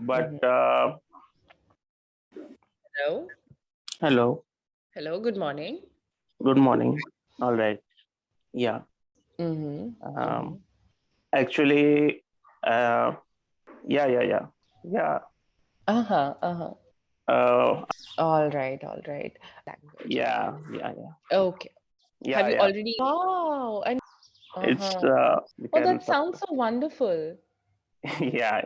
but Hello. hello, Hello. Good morning. good morning. All right. Yeah. Mm-hmm. Um, actually, uh, yeah. Uh-huh. Uh-huh. Uh, All right. All right. Language. yeah. Okay. Have Yeah, you yeah. already? Wow. And It's uh-huh. we Oh, can that sounds so wonderful. yeah.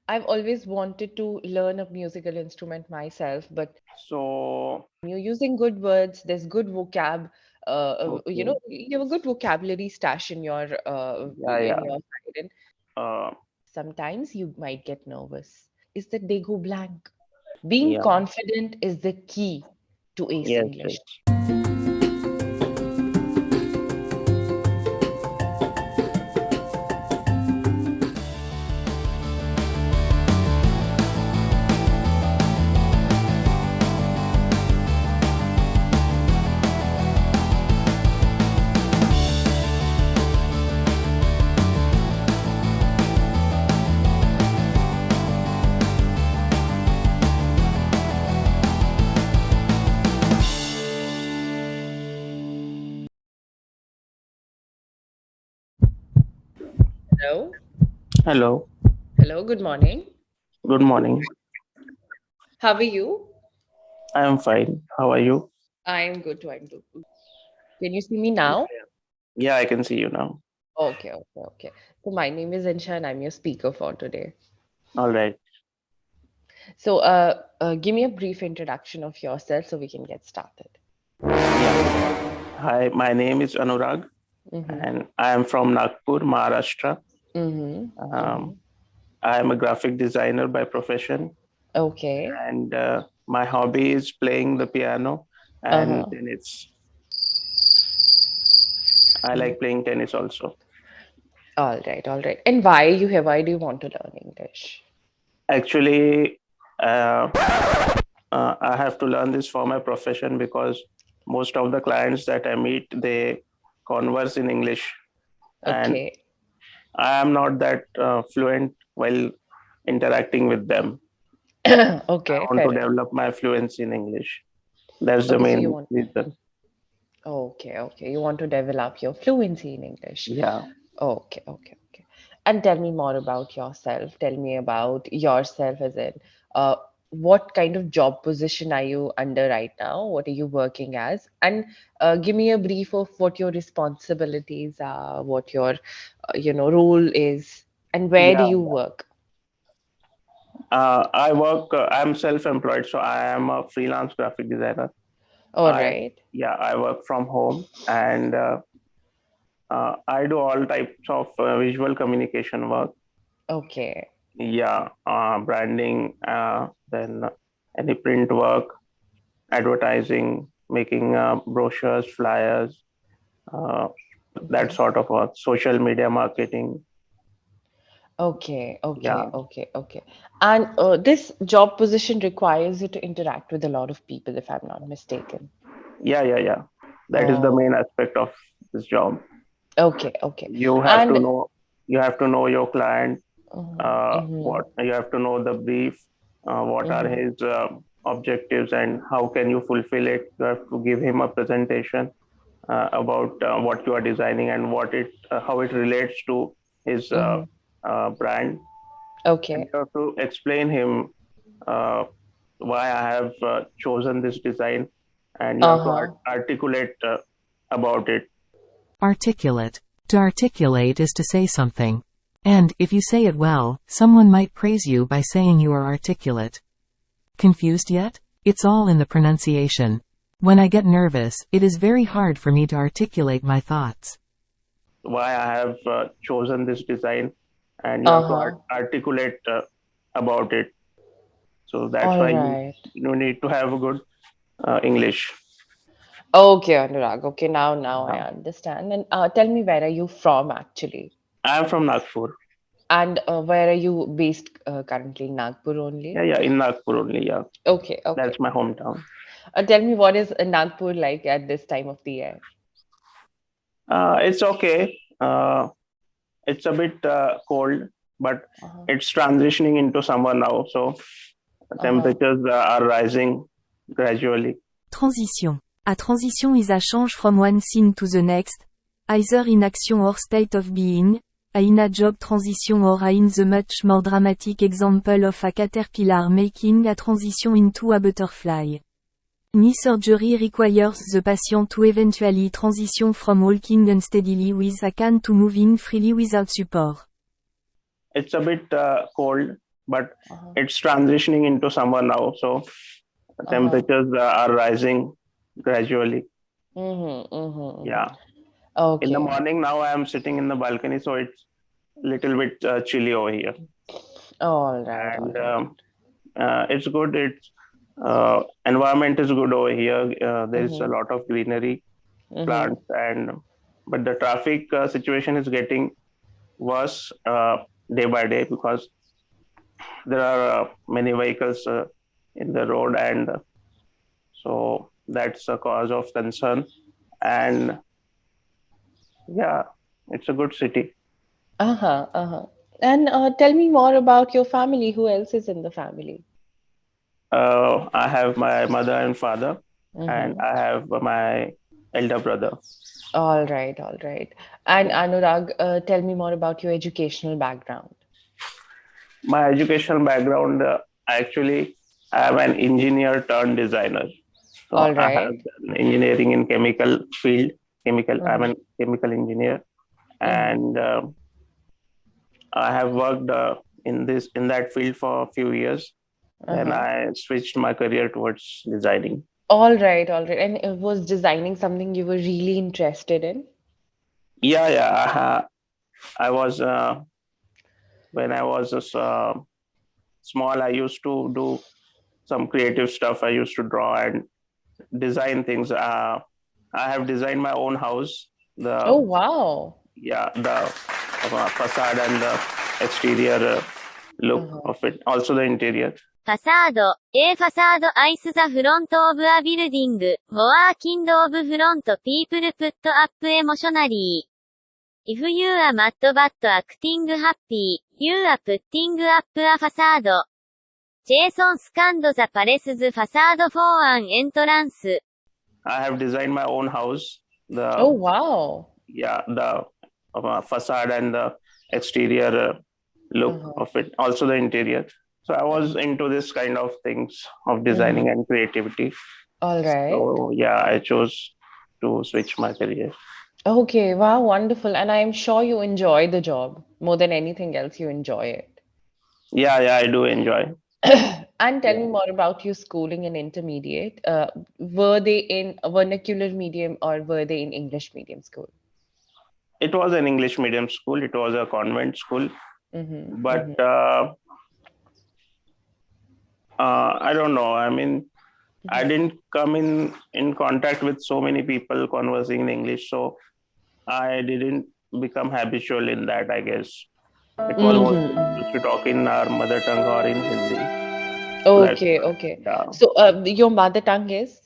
I've always wanted to learn a musical instrument myself, but So you're using good words. There's good vocab. okay. You have a good vocabulary stash Yeah. in your side, and Uh, sometimes you might get nervous. Is that they go blank? Being yeah. confident is the key to ace Yes, English. yes. Hello. Hello. Hello. Good morning. Good morning. How are you? I am fine. How are you? I'm good too. I'm good. Can you see me Yeah, now? yeah. Yeah, I can see you now. Okay, okay, okay. So my name is Insha and I'm your speaker for today. All right. So give me a brief introduction of yourself so we can get started. Yeah. Hi, my name is Anurag, Mm-hmm. and I am from Nagpur, Maharashtra. Mm-hmm. Mm-hmm. Um, I am a graphic designer by profession, Okay. and my hobby is playing the piano and Uh-huh. tennis. I Mm. like playing tennis also. All right, all right. And why are you here? Why do you want to learn English? Actually, uh, I have to learn this for my profession because most of the clients that I meet, they converse in English, and Okay. I am not that fluent while interacting with them. I Okay, want fair to enough. develop my fluency in English. That's the Okay, so you main want, reason. okay, okay. You want to develop your fluency in English. Yeah. Okay, okay, okay. And tell me more about yourself. Tell me about yourself as in uh, what kind of job position are you under right now? What are you working as? And give me a brief of what your responsibilities are, what your role is, and where do Yeah. you work? I work, I'm self-employed, so I am a freelance graphic designer. All I, right. yeah, I work from home and I do all types of visual communication work. Okay. Yeah, branding, then any print work, advertising, making brochures, flyers, uh, that Mhm. sort of work, social media marketing. Okay, okay, Yeah, okay, okay. And this job position requires you to interact with a lot of people, if I'm not mistaken. yeah. That is the main Oh, aspect of this job. okay, okay. You have to And know, you have to know your client. mm-hmm, What you have to know the brief. What are mm-hmm, his objectives and how can you fulfill it? You have to give him a presentation about what you are designing and how it relates to his mm-hmm. brand, and Okay. you have to explain him uh, why I have chosen this design, and you have to Uh-huh. articulate about it. Articulate. To articulate is to say something. And, if you say it well, someone might praise you by saying you are articulate. Confused yet? It's all in the pronunciation. When I get nervous, it is very hard for me to articulate my thoughts. Why I have chosen this design, and you have to Uh-huh. articulate about it. So that's All why right. you need to have a good English. Okay, Anurag. Okay, now I Yeah. understand. And tell me, where are you from actually? I am from Nagpur. And where are you based currently? Nagpur only? Yeah, in Nagpur only. Yeah, Okay, okay. that's my hometown. Tell me, what is Nagpur like at this time of the year? It's okay. It's a bit cold. but Uh-huh. it's transitioning into summer now. So temperatures are rising gradually. Transition. A transition is a change from one scene to the next, either in action or state of being, a in a job transition or a in the much more dramatic example of a caterpillar making a transition into a butterfly. Knee surgery requires the patient to eventually transition from walking unsteadily with a cane to moving freely without support. It's a bit cold, but Uh-huh. it's transitioning into summer now. So temperatures are rising gradually. Yeah. Okay. In the morning now I am sitting in the balcony, so it's a little bit chilly over here. All right. And it's good. It's environment is good over here. There is a lot of greenery, plants, but the traffic situation is getting worse day by day because there are many vehicles in the road, and so that's a cause of concern. And yeah, it's a good city. And tell me more about your family. Who else is in the family? I have my mother and father, and I have my elder brother. All right. And Anurag, tell me more about your educational background. My educational background, actually, I am an engineer turned designer. So All I right. have done engineering in chemical field. I'm a chemical engineer, and I have worked in that field for a few years. Then I switched my career towards designing. All right. And was designing something you were really interested in? Yeah. I was when I was small. I used to do some creative stuff. I used to draw and design things. I have designed my own house. Oh, wow. The facade and the exterior look of it. Also the interior. Facade, a facade is the front of a building, working of front people put up emotionally. If you are mad but acting happy, you are putting up a facade. Jason scanned the Paris's facade for an entrance. I have designed my own house. Oh, wow. The facade and the exterior look of it. Also the interior. So I was into this kind of things of designing and creativity. All right. So yeah, I chose to switch my career. Okay, wow, wonderful. And I'm sure you enjoy the job more than anything else, you enjoy it. Yeah, I do enjoy. And tell me more about your schooling and intermediate. Were they in a vernacular medium or were they in English medium school? It was an English medium school. It was a convent school. But I don't know. I mean, I didn't come in contact with so many people conversing in English, so I didn't become habitual in that, I guess. It was more to talk in our mother tongue or in Hindi. Okay. Yeah. So your mother tongue is?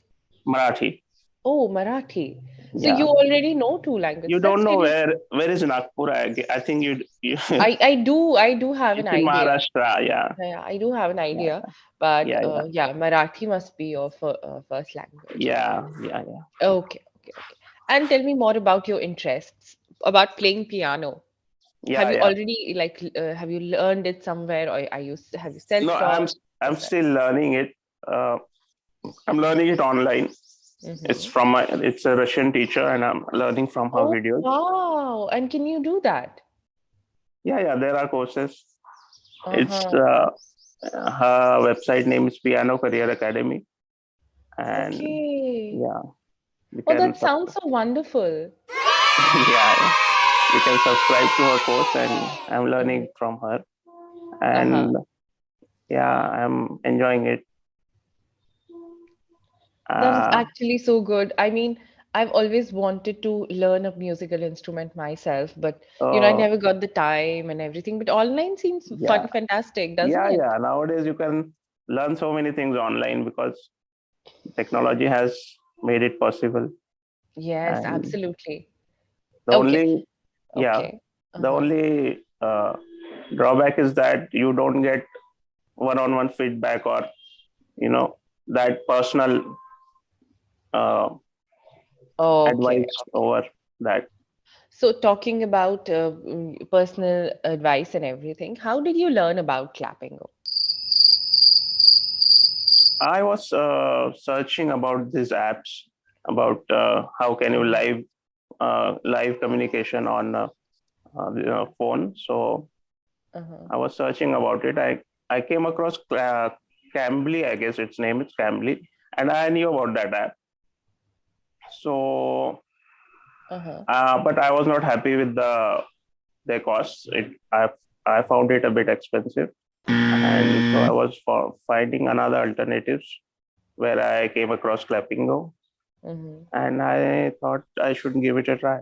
Marathi. Oh, Marathi. So Yeah. you already know two languages. You don't That's know very... where is Nagpur? I think you I do have an it's in idea. Maharashtra, yeah. Yeah, I do have an idea, but Yeah. Marathi must be your first language. Yeah. Okay. And tell me more about your interests, about playing piano. Have you already have you learned it somewhere, or have you No, self-taught? I'm still learning it. I'm learning it online. It's a Russian teacher, and I'm learning from her videos. Wow! And can you do that? Yeah. There are courses. It's her website name is Piano Career Academy, and yeah, that sounds so wonderful. Yeah, you can subscribe to her course, and I'm learning from her, and I'm enjoying it. That is actually so good. I mean, I've always wanted to learn a musical instrument myself, but I never got the time and everything. But online seems fantastic, doesn't it? Yeah. Nowadays you can learn so many things online because technology has made it possible. Yes, And absolutely. the only drawback is that you don't get one-on-one feedback or that personal Okay. advice over that. So talking about personal advice and everything, how did you learn about Clapingo? I was searching about these apps about how can you live communication on phone. So Uh-huh. I was searching about it. I came across Cambly, I guess its name is Cambly, and I knew about that app. So, Uh-huh. but I was not happy with their costs. I found it a bit expensive, and so I was finding another alternatives where I came across Clapingo, and I thought I should give it a try.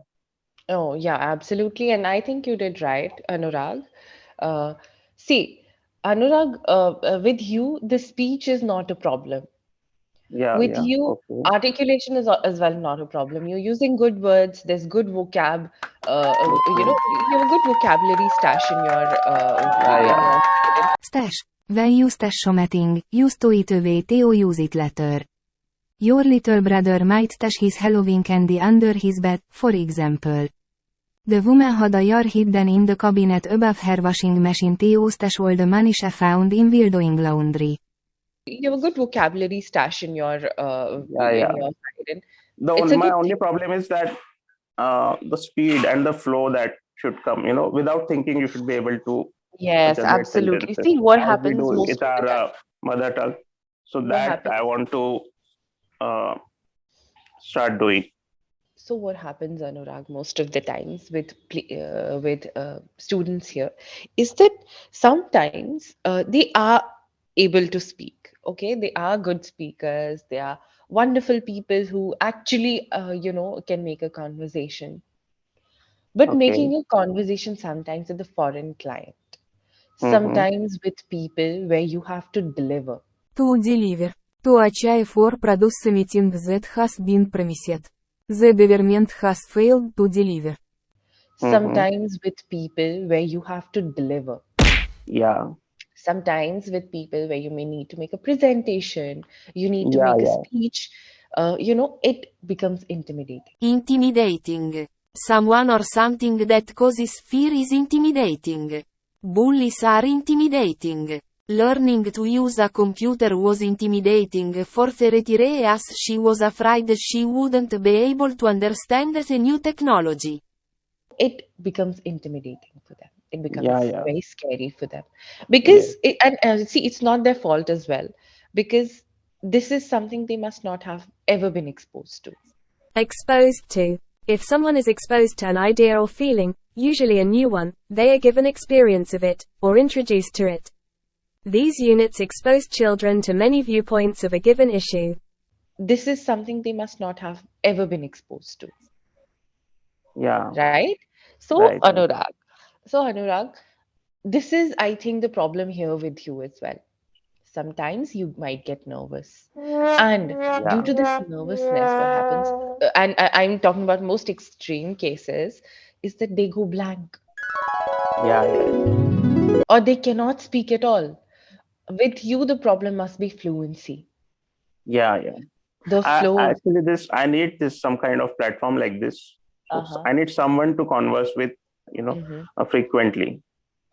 Oh, yeah, absolutely. And I think you did right, Anurag. See, Anurag, with you, the speech is not a problem. Yeah, With yeah, you, okay. articulation is as well not a problem. You're using good words, there's good vocab, you have a good vocabulary stash in your Yeah. Stash. When use stash-omitting, use to it away to use it later. Your little brother might stash his Halloween candy under his bed, for example. The woman had a jar hidden in the cabinet above her washing machine to stash all the money she found in while doing laundry. You have a good vocabulary stash in your Yeah. side. And My only problem is that the speed and the flow that should come. Without thinking, you should be able to yes, generate absolutely. sentences See what as we happens do most with of the time. our mother tongue. So What that happens? I want to start doing. So what happens, Anurag, most of the times with students here is that sometimes they are able to speak. Okay, they are good speakers. They are wonderful people who actually, can make a conversation. But Okay. making a conversation sometimes with a foreign client, Mm-hmm. sometimes with people where you have to deliver. To deliver. To achieve for produce meeting that has been promised. The government has failed to deliver. Mm-hmm. Sometimes with people where you have to deliver. Yeah. Sometimes with people where you may need to make a presentation, you need to Yeah. make a Yeah. speech, it becomes intimidating. Intimidating. Someone or something that causes fear is intimidating. Bullies are intimidating. Learning to use a computer was intimidating for Theretire as she was afraid she wouldn't be able to understand the new technology. It becomes intimidating for them. It becomes Yeah. Yeah. very scary for them Yes. because see, it's not their fault as well, because this is something they must not have ever been exposed to. Exposed to. If someone is exposed to an idea or feeling, usually a new one, they are given experience of it, or introduced to it. These units expose children to many viewpoints of a given issue. This is something they must not have ever been exposed to, Yeah. right? Right. So Anurag, this is, I think, the problem here with you as well. Sometimes you might get nervous, and due Yeah. to this nervousness, what happens, and I'm talking about most extreme cases, is that they go blank Yeah. Yeah. or they cannot speak at all. With you, the problem must be fluency, Yeah. Yeah. the flow. Actually, I need this some kind of platform like this. So Uh-huh. I need someone to converse with, Hmm. frequently.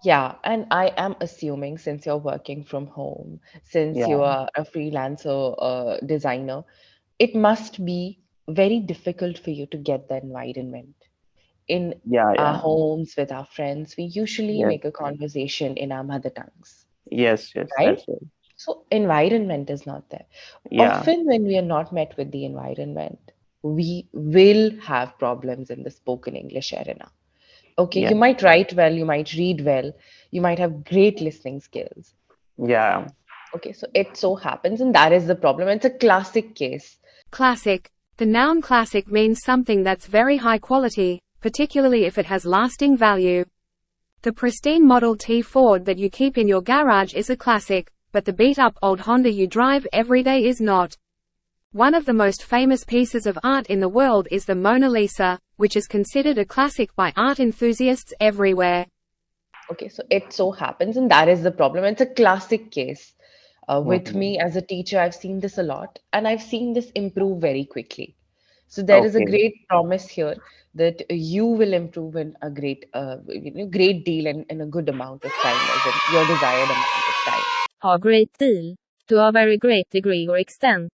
Yeah, and I am assuming, since you're working from home, since you Yeah. are a freelancer designer, it must be very difficult for you to get the environment. In Yeah. our Yeah. homes with our friends, we usually Yes. make a conversation in our mother tongues, Yes. Yes. right? That's it. So environment is not there. Yeah. Often when we are not met with the environment, we will have problems in the spoken English arena. Okay, Yeah. you might write well, you might read well, you might have great listening skills. Yeah. Okay, so it so happens, and that is the problem. It's a classic case. Classic. The noun classic means something that's very high quality, particularly if it has lasting value. The pristine Model T Ford that you keep in your garage is a classic, but the beat-up old Honda you drive every day is not. One of the most famous pieces of art in the world is the Mona Lisa, which is considered a classic by art enthusiasts everywhere. Okay, so it so happens, and that is the problem. It's a classic case. With Mhm. me as a teacher, I've seen this a lot, and I've seen this improve very quickly. So there is a Okay. great promise here that you will improve in a great deal and in a good amount of time, as in your desired amount of time. A great deal. To a very great degree or extent.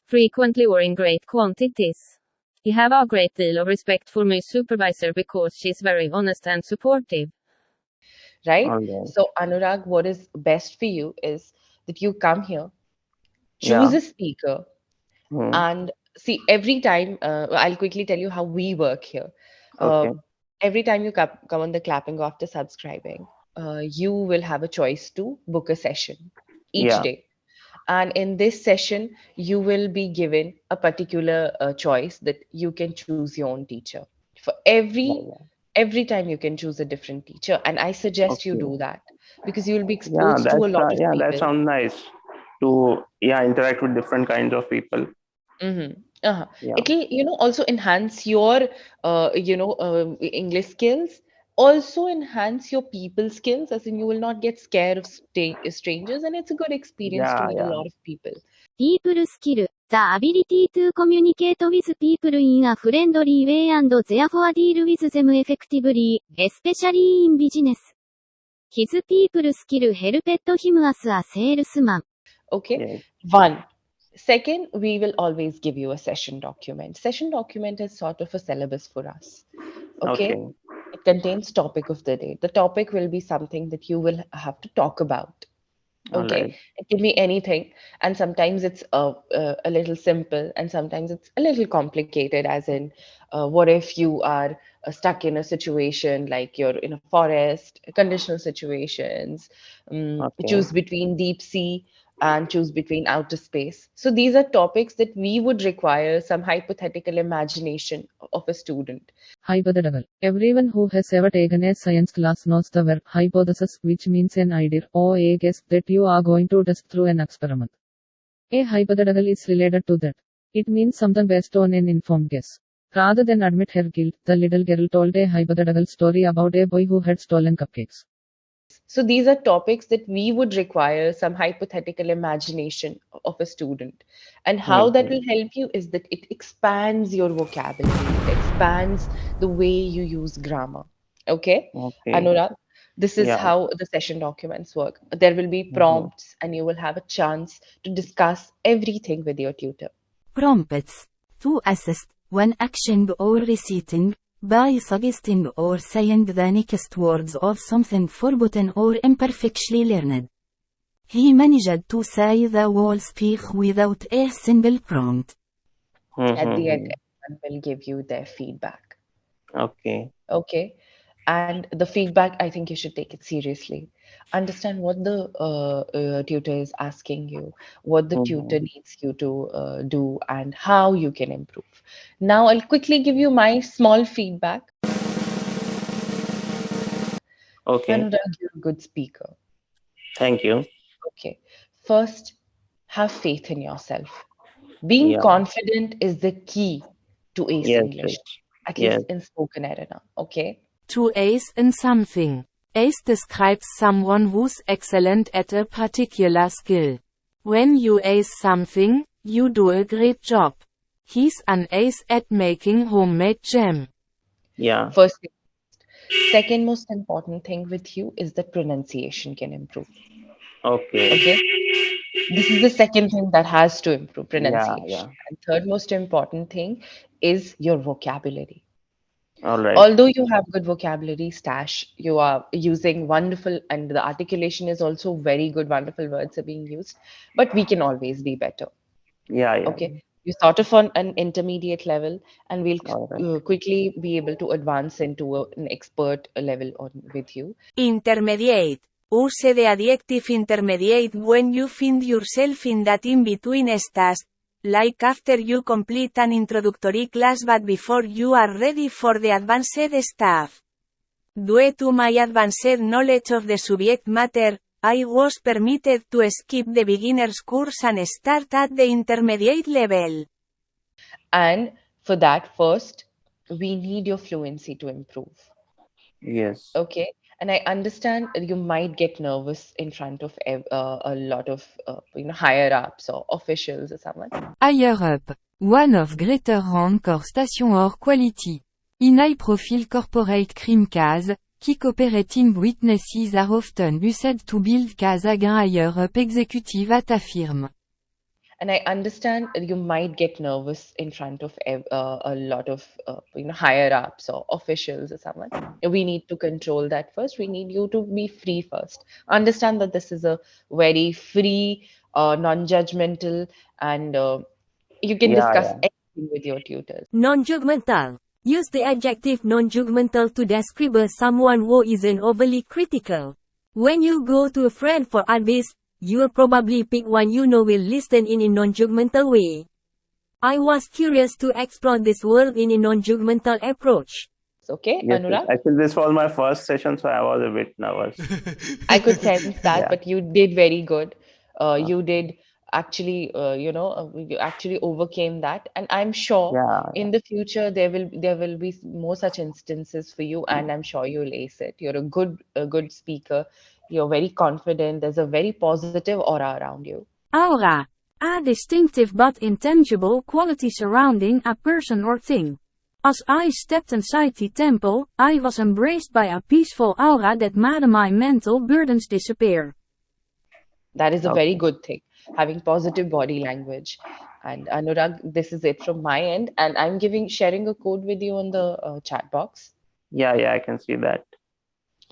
Frequently or in great quantities. I have a great deal of respect for my supervisor because she's very honest and supportive. Right? All right. So, Anurag, what is best for you is that you come here, choose Yeah. a speaker, Mm. and see every time. I'll quickly tell you how we work here. Uh, Okay. every time you come on the Clappingo after subscribing, you will have a choice to book a session each Yeah. day. And in this session, you will be given a particular choice that you can choose your own teacher. For All every time you can choose a different teacher, and I right. suggest you Okay. do that because you will be Yeah, exposed to a lot of that people. sounds nice to interact with different kinds of people. Mm-hmm. Uh-huh. Yeah. It'll, also enhance your, English skills. Also enhance your people skills, as in you will not get scared of strangers, and it's a good experience to Yeah. meet a Yeah. lot of people. People skill. The ability to communicate with people in a friendly way and therefore deal with them effectively, especially in business. His people skill helped him as a salesman. Okay. Yes. One. Second, we will always give you a session document. Session document is sort of a syllabus for us. Okay. Okay. It contains topic of the day. The topic will be something that you will have to talk about. All Okay, right. it can be anything, and sometimes it's a little simple, and sometimes it's a little complicated. As in, what if you are stuck in a situation like you're in a forest, conditional situations, Okay. choose between deep sea and choose between outer space. So these are topics that we would require some hypothetical imagination of a student. Hypothetical. Everyone who has ever taken a science class knows the word hypothesis, which means an idea or a guess that you are going to test through an experiment. A hypothetical is related to that. It means something based on an informed guess. Rather than admit her guilt, the little girl told a hypothetical story about a boy who had stolen cupcakes. So these are topics that we would require some hypothetical imagination of a student. And how that Mhm. will help you is that it expands your vocabulary, it expands the way you use grammar. Okay, Okay. Anurag, this is Yeah. how the session documents work. There will be Mhm. prompts, and you will have a chance to discuss everything with your tutor. Prompts. To assist, when acting or reciting, by suggesting or saying the next words of something forgotten or imperfectly learned. He managed to say the whole speech without a single prompt. At the end, Mhm. everyone will give you their feedback. Okay. Okay. And the feedback, I think you should take it seriously. Understand what the tutor is asking you, what the tutor Mhm. needs you to do, and how you can improve. Now, I'll quickly give you my small feedback. Okay. Anurag, you're a good speaker. Thank you. Okay. First, have faith in yourself. Being Yeah. confident is the key to ace Yes. English, Yes. at Yes. least in spoken arena. Okay. To ace in something. Ace describes someone who's excellent at a particular skill. When you ace something, you do a great job. He's an ace at making homemade jam. Yeah. First thing. Second most important thing with you is that pronunciation can improve. Okay. Okay. This is the second thing that has to improve Yeah. pronunciation. Yeah. And third most important thing is your vocabulary. All right. Although you have good vocabulary stash, you are using wonderful, and the articulation is also very good, wonderful words are being used, but we can always be better. Yeah. Yeah. Okay. You sort of on an intermediate level, and we'll All right. quickly be able to advance into an expert level on with you. Intermediate. Use the adjective intermediate when you find yourself in that in-between stage, like after you complete an introductory class but before you are ready for the advanced stuff. Due to my advanced knowledge of the subject matter, I was permitted to skip the beginner's course and start at the intermediate level. And for that, first, we need your fluency to improve. Yes. Okay. And I understand you might get nervous in front of a lot of higher ups or officials or someone. Higher up. One of greater rank or station or quality. In high profile corporate crime case, key cooperating witnesses are often used to build case against higher up executive at a firm. And I understand you might get nervous in front of a lot of higher ups or officials or someone. We need to control that first. We need you to be free first. Understand that this is a very free, non-judgmental, and you can Yeah, discuss yeah. anything with your tutors. Non-judgmental. Use the adjective non-judgmental to describe someone who isn't overly critical. When you go to a friend for advice, you'll probably pick one you know will listen in a non-judgmental way. I was curious to explore this world in a non-judgmental approach. Okay, Yes, Anurag? actually, this was my first session, so I was a bit nervous. I could sense that, Yeah. but you did very good. You did actually, you actually overcame that, and I'm sure Yeah, in the future there will be more such instances for you, and I'm sure you'll ace it. You're a good speaker. You're very confident. There's a very positive aura around you. Aura. A distinctive but intangible quality surrounding a person or thing. As I stepped inside the temple, I was embraced by a peaceful aura that made my mental burdens disappear. That is a very Okay. good thing, having positive body language. And Anurag, this is it from my end, and I'm sharing a code with you on the chat box. Yeah, I can see that.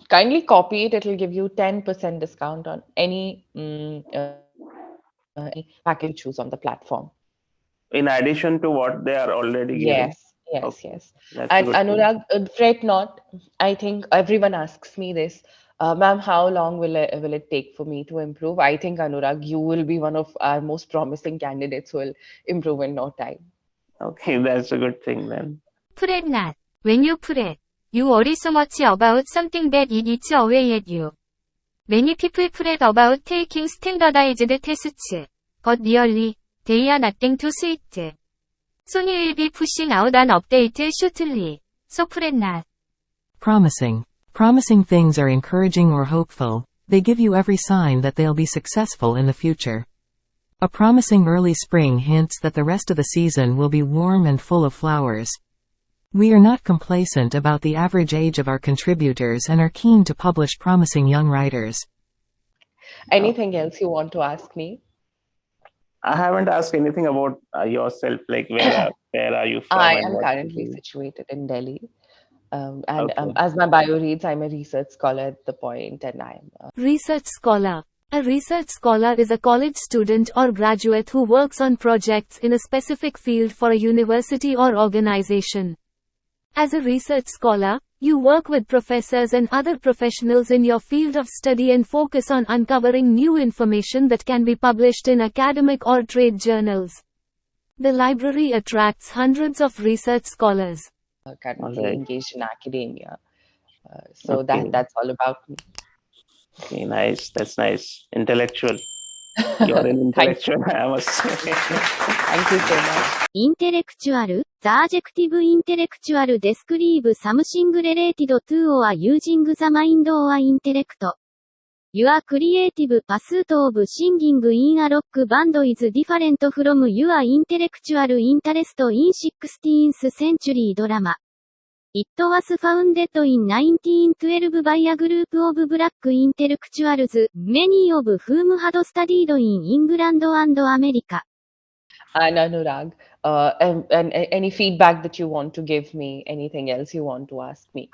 Kindly copy it. It'll give you 10% discount on any package you choose on the platform. In addition to what they are already giving. Yes. Okay. That's a And good thing. Anurag, fret not. I think everyone asks me this. Ma'am, how long will it take for me to improve? I think, Anurag, you will be one of our most promising candidates who will improve in no time. Okay, that's a good thing then. Fret not. When you fret, you worry so much about something that it eats away at you. Many people fret about taking standardized tests, but really, they are nothing to sweat. Soon you will be pushing out an update shortly, so fret not. Promising. Promising things are encouraging or hopeful. They give you every sign that they'll be successful in the future. A promising early spring hints that the rest of the season will be warm and full of flowers. We are not complacent about the average age of our contributors and are keen to publish promising young writers. Anything else you want to ask me? I haven't asked anything about yourself, like where are you from? I and am what currently you do? situated in Delhi. And Okay. as my bio reads, I'm a research scholar at the point, and I'm Research scholar. A research scholar is a college student or graduate who works on projects in a specific field for a university or organization. As a research scholar, you work with professors and other professionals in your field of study and focus on uncovering new information that can be published in academic or trade journals. The library attracts hundreds of research scholars. currently Alright. engaged in academia. So Okay. that's all about me. Okay, nice. That's nice. Intellectual. You're an Thank intellectual, I must say. Thank you so much. Intellectual, the adjective intellectual describe something related to or using the mind or intellect. Your creative pursuit of singing in a rock band is different from your intellectual interest in 16th century drama. It was founded in 1912 by a group of black intellectuals, many of whom had studied in England and America. And Anurag, and any feedback that you want to give me, anything else you want to ask me?